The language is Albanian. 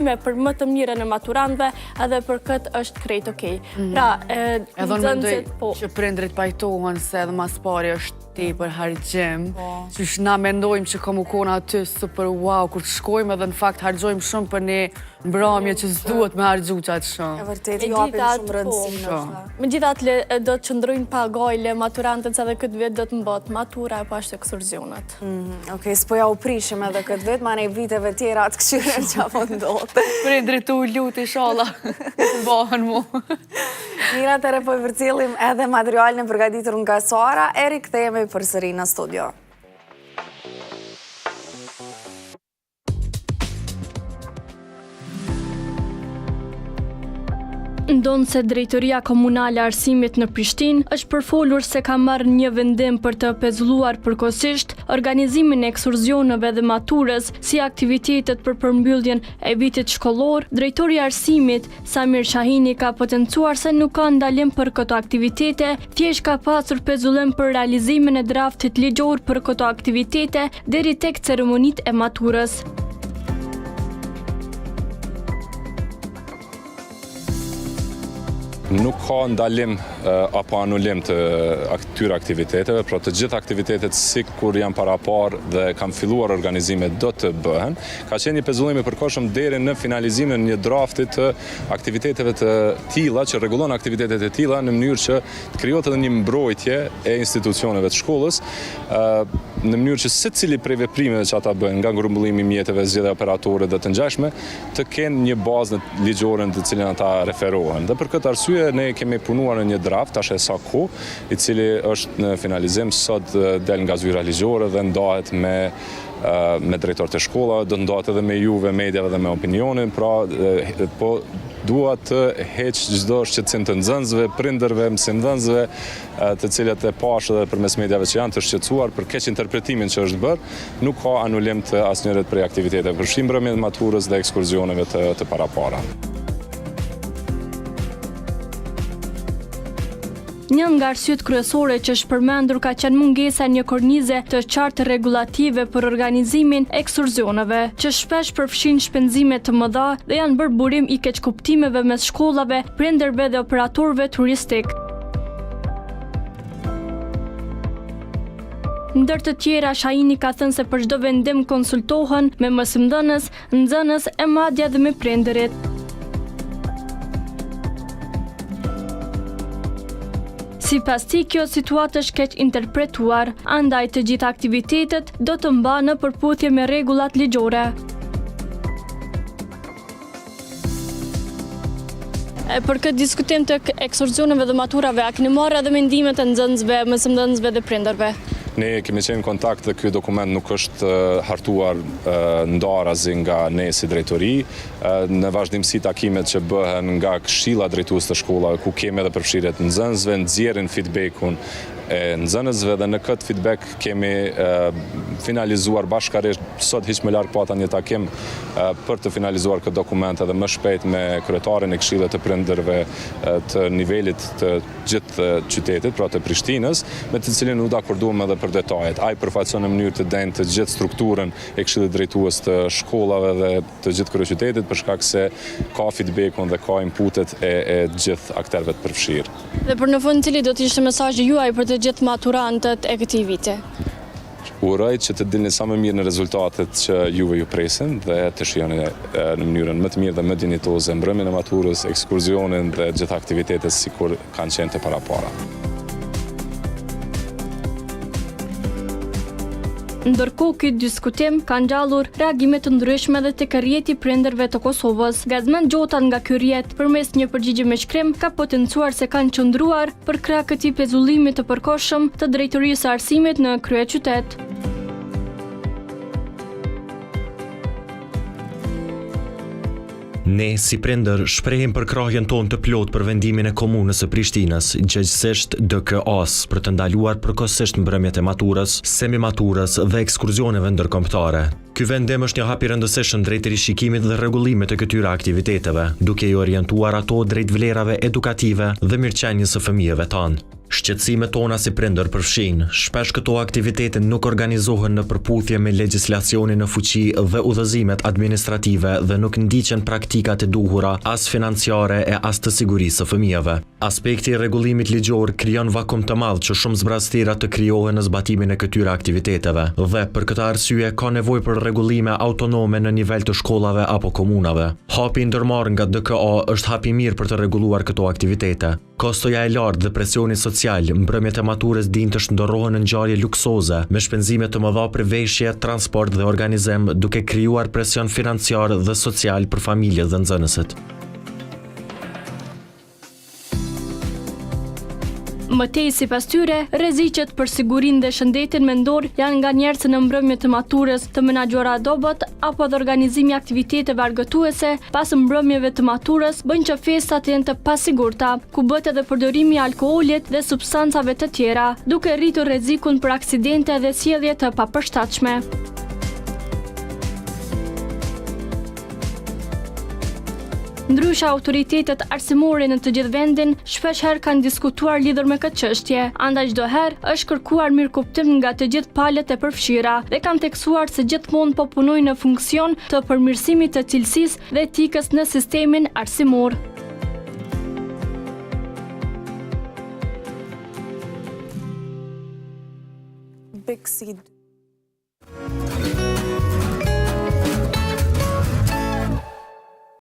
për më të mirën e maturantëve edhe për këtë është krejt okej. Pra, edhe në mendoj që prindrit pajtohen se edhe mas pari është tepër harxhim, që na mendojmë që kam u kona aty super wow, kur të shkojmë edhe në fakt harxojmë shumë për një mbrëmje që s'duhet me harxhu qatë shumë. E vërtet, ju apin shumë rëndësinë. Megjithatë do të qëndrojnë pa gojle maturantët edhe këtë vit do të mbot matura e pas ekskursionet. Okej, s'po ja u prishim edhe këtë vit, ma nej viteve tjera të këshyren që apo ndodhë. Prindrit u lutë inshallah, të bëhen mu. Mira, të repoj përcilim edhe materialin e përgatitur nga Sara, e rikthehemi përsëri në studio. Ndonë se Drejtoria Komunale e Arsimit në Prishtinë është përfolur se ka marrë një vendim për të pezulluar përkohësisht organizimin e ekskursioneve dhe maturës si aktivitetet për përmbylljen e vitit shkollor. Drejtori i Arsimit, Samir Shahini, ka potencuar se nuk ka ndalim për këto aktivitete, thjesht ka pasur pezullim për realizimin e draftit ligjor për këto aktivitete deri tek ceremonitë e maturës. Nuk ka ndalim apo anulim të këtyre aktiviteteve, pra të gjithë aktivitetet si kur janë parapar dhe kam filluar organizimet do të bëhen. Ka qenë një pezullim i përkohshëm deri në finalizimin një draftit të aktiviteteve të tilla, që rregullon aktivitetet e tilla në mënyrë që të krijohet edhe një mbrojtje e institucioneve të shkollës, në mënyrë që secili prej veprimeve që ata bëjnë, nga grumbullimi i mjeteve, zgjedhja operatore dhe të ngjashme, të kenë një bazë ligjore në të cilën ata referohen. Dhe për këtë arsye ne kemi punuar në një draft, tash e sa kohë, i cili është në finalizim, sot del nga zyra ligjore dhe ndahet me drejtorët e shkollave, do ndahet edhe me juve, mediave dhe me opinionin, pra po dua të heq çdo shqetësim të nxënësve, prindërve, mësimdhënësve, të cilët e pash edhe përmes mediave që janë të shqetësuar për keq interpretimin që është bërë, nuk ka anulim të asnjërit prej aktiviteteve për shimbrëmjen e maturës dhe ekskursioneve të parapara. Një nga arsyet kryesore që është përmendur ka qenë mungesa e një kornize të qartë rregullative për organizimin e ekskursioneve, që shpesh përfshin shpenzime të mëdha dhe janë bërë burim i keqkuptimeve mes shkollave, prindërve dhe operatorëve turistik. Ndër të tjera, Shahini ka thënë se për çdo vendim konsultohen me mësimdhënës, nxënës e madje edhe me prindërit. Sipas tij, kjo situatë është keq interpretuar, andaj të gjitha aktivitetet do të mbahen në përputhje me rregullat ligjore. Për këtë diskutim të ekskursioneve dhe maturave, a keni marrë edhe mendimet e nxënësve, mësimdhënësve dhe prindërve? Ne kemi qenë në kontakt dhe ky dokument nuk është hartuar ndarazi nga ne si drejtori. Në vazhdimsi takimet që bëhen nga këshilla drejtues të shkollave, ku kemi edhe përfshirje të nxënësve, nxjerrin feedbackun e nxënësve dhe në këtë feedback kemi finalizuar bashkërisht, sot hiç më larg pata një takim për të finalizuar këtë dokument edhe më shpejt me kryetarin e këshillit të prindërve të nivelit të gjithë qytetit, pra të Prishtinës, me të cilin u dakorduam edhe për detajet. Ai përfaqëson në mënyrë të denjtë të gjithë strukturën e këshillit drejtues të shkollave dhe të gjithë kryeqytetit, për shkak se ka feedbackun dhe ka inputet e gjithë aktorëve të përfshirë. Dhe për në fund, cili do të ishte mesazhi juaj për të gjithë maturantët e këtij viti? Uroj që të dilni sa më mirë në rezultatet që juve ju presin dhe të shihoni në mënyrën më të mirë dhe më dinjitoze mbrëmjen e maturës, ekskursionin dhe gjithë aktivitetet sikur kanë qenë të parapara. Ndërkohë, ky diskutim ka ngjallur reagime të ndryshme edhe tek rrjeti prindërve të Kosovës. Gazmend Gjota nga ky rrjet, përmes një përgjigje me shkrim, ka potencuar se kanë qëndruar për krah këtij pezullimi të përkohshëm të Drejtorisë së Arsimit në kryeqytet. Ne, si prindër, shprehim përkrahjen tonë të plot për vendimin e Komunës së Prishtinës, gjithsesi DKA-s, për të ndaluar përkohësisht mbrëmjet e maturës, semimaturës dhe ekskursioneve ndërkombëtare. Ky vendim është një hap i rëndësishëm drejt rishikimit dhe rregullimit të këtyre aktiviteteve, duke i orientuar ato drejt vlerave edukative dhe mirëqenies së fëmijëve tanë. Shqetësimet tona si prindër përfshin, shpesh këto aktivitete nuk organizohen në përputhje me legjislacionin në fuqi dhe udhëzimet administrative dhe nuk ndiqen praktikat e duhura as financiare e as të sigurisë së fëmijëve. Aspekti i rregullimit ligjor krijon vakum të madh që shumë zbrastira të krijohen në zbatimin e këtyre aktiviteteve dhe për këtë arsye ka nevojë për rregullime autonome në nivel të shkollave apo komunave. Hapi ndërmarrë nga DKA është hap i mirë për të rregulluar këto aktivitete. Kostoja e lartë dhe presioni social, mbrëmjet e maturës din të shndërrohen në ngjarje luksoze, me shpenzime të mëdha për veshje, transport dhe organizim, duke krijuar presion financiar dhe social për familjet dhe nxënësit. Mëtej sipas tyre, rreziqet për sigurinë dhe shëndetin mendor janë nga njerëzit në mbrëmje të maturës, të menaxhuara dobët apo dhe organizimi i aktiviteteve argëtuese pas mbrëmjeve të maturës bëjnë që festat jenë të pasigurta, ku bëhet edhe përdorimi i alkoolit dhe substancave të tjera, duke rritur rrezikun për aksidente dhe sjellje të papërshtatshme. Ndryshe, autoritetet arsimore në të gjithë vendin shpesh herë kanë diskutuar lidhur me këtë çështje, andaj çdo herë është kërkuar mirëkuptim nga të gjithë palët e përfshira dhe kanë theksuar se gjithmonë po punojnë në funksion të përmirësimit të cilësisë dhe etikës në sistemin arsimor. Big Seed